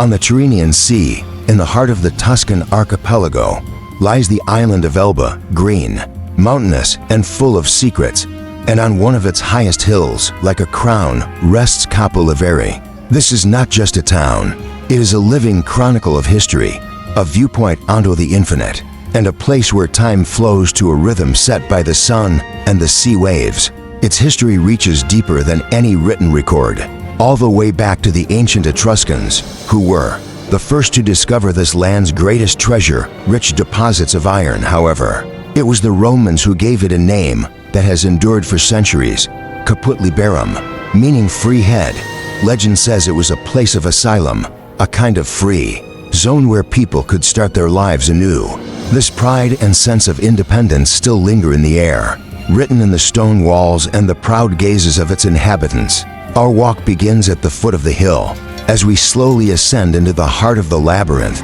On the Tyrrhenian Sea, in the heart of the Tuscan archipelago, lies the island of Elba, green, mountainous, and full of secrets. And on one of its highest hills, like a crown, rests Capoliveri. This is not just a town. It is a living chronicle of history, a viewpoint onto the infinite, and a place where time flows to a rhythm set by the sun and the sea waves. Its history reaches deeper than any written record, all the way back to the ancient Etruscans, who were the first to discover this land's greatest treasure, rich deposits of iron. However, it was the Romans who gave it a name that has endured for centuries, Caput Liberum, meaning free head. Legend says it was a place of asylum, a kind of free zone where people could start their lives anew. This pride and sense of independence still linger in the air, written in the stone walls and the proud gazes of its inhabitants. Our walk begins at the foot of the hill, as we slowly ascend into the heart of the labyrinth.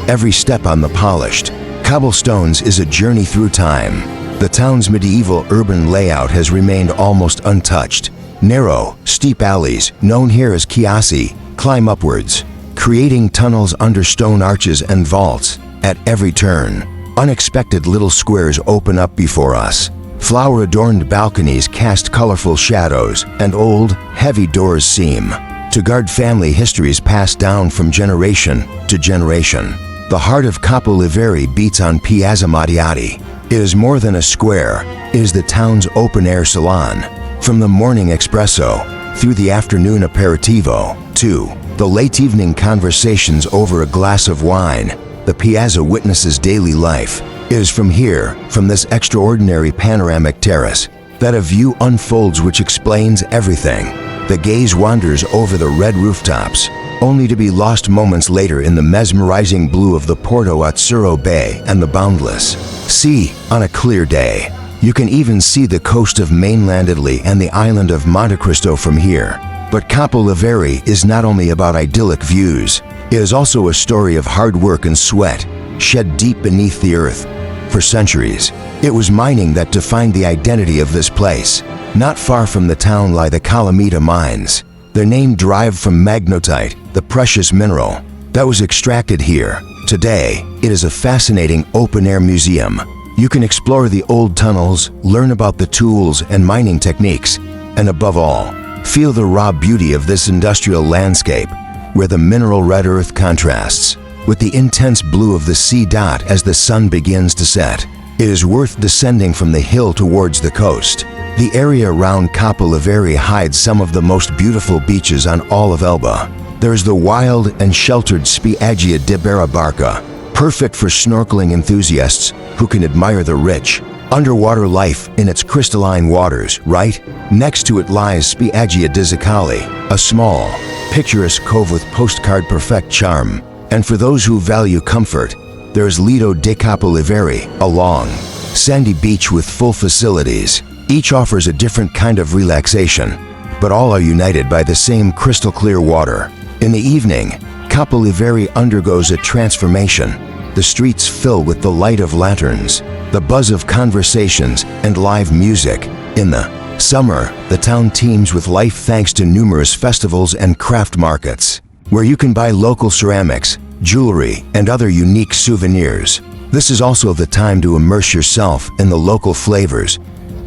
Every step on the polished cobblestones is a journey through time. The town's medieval urban layout has remained almost untouched. Narrow, steep alleys, known here as chiassi, climb upwards, creating tunnels under stone arches and vaults. At every turn, unexpected little squares open up before us. Flower-adorned balconies cast colorful shadows, and old, heavy doors seem to guard family histories passed down from generation to generation. The heart of Capoliveri beats on Piazza Mattiati. It is more than a square. It is the town's open-air salon. From the morning espresso, through the afternoon aperitivo, to the late evening conversations over a glass of wine, the piazza witnesses daily life. It is from here, from this extraordinary panoramic terrace, that a view unfolds which explains everything. The gaze wanders over the red rooftops, only to be lost moments later in the mesmerizing blue of the Porto Azzurro Bay and the boundless sea. On a clear day, you can even see the coast of mainland Italy and the island of Monte Cristo from here. But Capoliveri is not only about idyllic views, it is also a story of hard work and sweat, shed deep beneath the earth. For centuries, it was mining that defined the identity of this place. Not far from the town lie the Calamita mines. Their name derived from magnetite, the precious mineral that was extracted here. Today, it is a fascinating open-air museum. You can explore the old tunnels, learn about the tools and mining techniques, and above all, feel the raw beauty of this industrial landscape, where the mineral red earth contrasts with the intense blue of the sea dot as the sun begins to set. It is worth descending from the hill towards the coast. The area around Capoliveri hides some of the most beautiful beaches on all of Elba. There is the wild and sheltered Spiaggia di Barca, perfect for snorkeling enthusiasts who can admire the rich underwater life in its crystalline waters. Right next to it lies Spiaggia di Zoccali, a small, picturesque cove with postcard perfect charm. And for those who value comfort, there is Lido di Capoliveri, a long, sandy beach with full facilities. Each offers a different kind of relaxation, but all are united by the same crystal clear water. In the evening, Capoliveri undergoes a transformation. The streets fill with the light of lanterns, the buzz of conversations, and live music. In the summer, the town teems with life thanks to numerous festivals and craft markets, where you can buy local ceramics, jewelry, and other unique souvenirs. This is also the time to immerse yourself in the local flavors.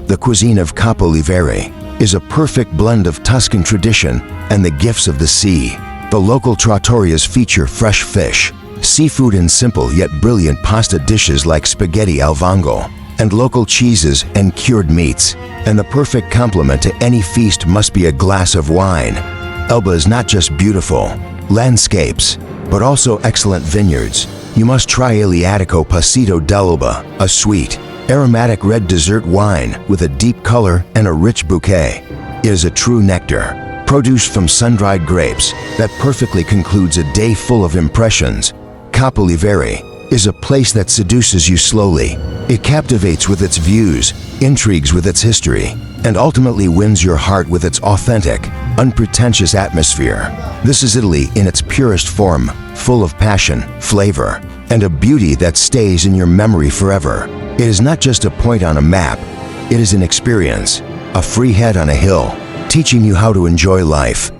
The cuisine of Capoliveri is a perfect blend of Tuscan tradition and the gifts of the sea. The local trattorias feature fresh fish, seafood, and simple yet brilliant pasta dishes like spaghetti al vongole, and local cheeses and cured meats. And the perfect complement to any feast must be a glass of wine. Elba is not just beautiful landscapes, but also excellent vineyards. You must try Iliadico Passito d'Elba, a sweet, aromatic red dessert wine with a deep color and a rich bouquet. It is a true nectar, produced from sun-dried grapes, that perfectly concludes a day full of impressions. Capoliveri is a place that seduces you slowly. It captivates with its views, intrigues with its history, and ultimately wins your heart with its authentic, unpretentious atmosphere. This is Italy in its purest form, full of passion, flavor, and a beauty that stays in your memory forever. It is not just a point on a map, it is an experience, a free head on a hill, teaching you how to enjoy life.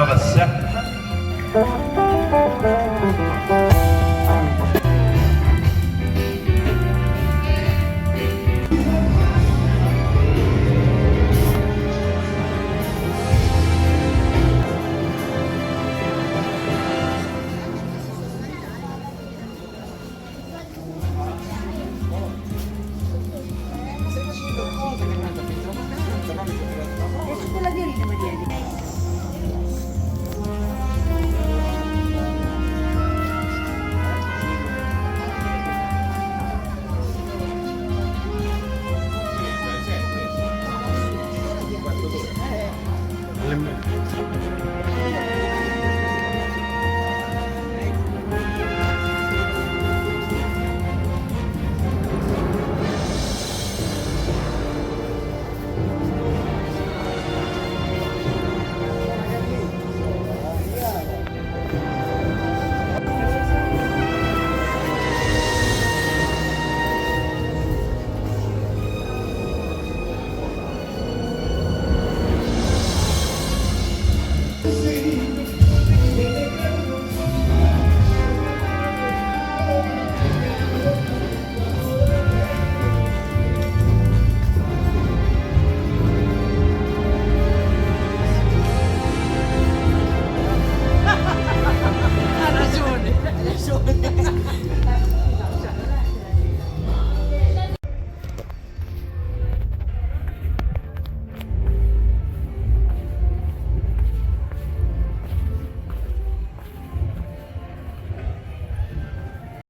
Prova. Prova,